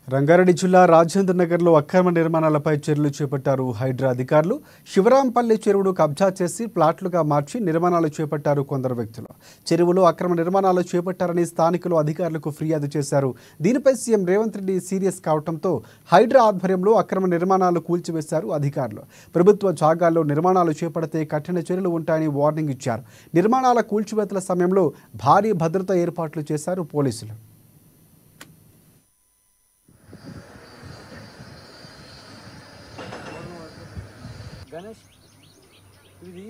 రంగారెడ్డి జిల్లా రాజేంద్ర నగర్లో అక్రమ నిర్మాణాలపై చర్యలు చేపట్టారు హైడ్రా అధికారులు. శివరాంపల్లి చెరువును కబ్జా చేసి ప్లాట్లుగా మార్చి నిర్మాణాలు చేపట్టారు కొందరు వ్యక్తులు. చెరువులో అక్రమ నిర్మాణాలు చేపట్టారని స్థానికులు అధికారులకు ఫిర్యాదు చేశారు. దీనిపై సీఎం రేవంత్ రెడ్డి సీరియస్ కావడంతో హైడ్రా ఆధ్వర్యంలో అక్రమ నిర్మాణాలు కూల్చివేశారు అధికారులు. ప్రభుత్వ జాగాల్లో నిర్మాణాలు చేపడితే కఠిన చర్యలు ఉంటాయని వార్నింగ్ ఇచ్చారు. నిర్మాణాల కూల్చివేతల సమయంలో భారీ భద్రతా ఏర్పాట్లు చేశారు పోలీసులు. గణేష్ ఇది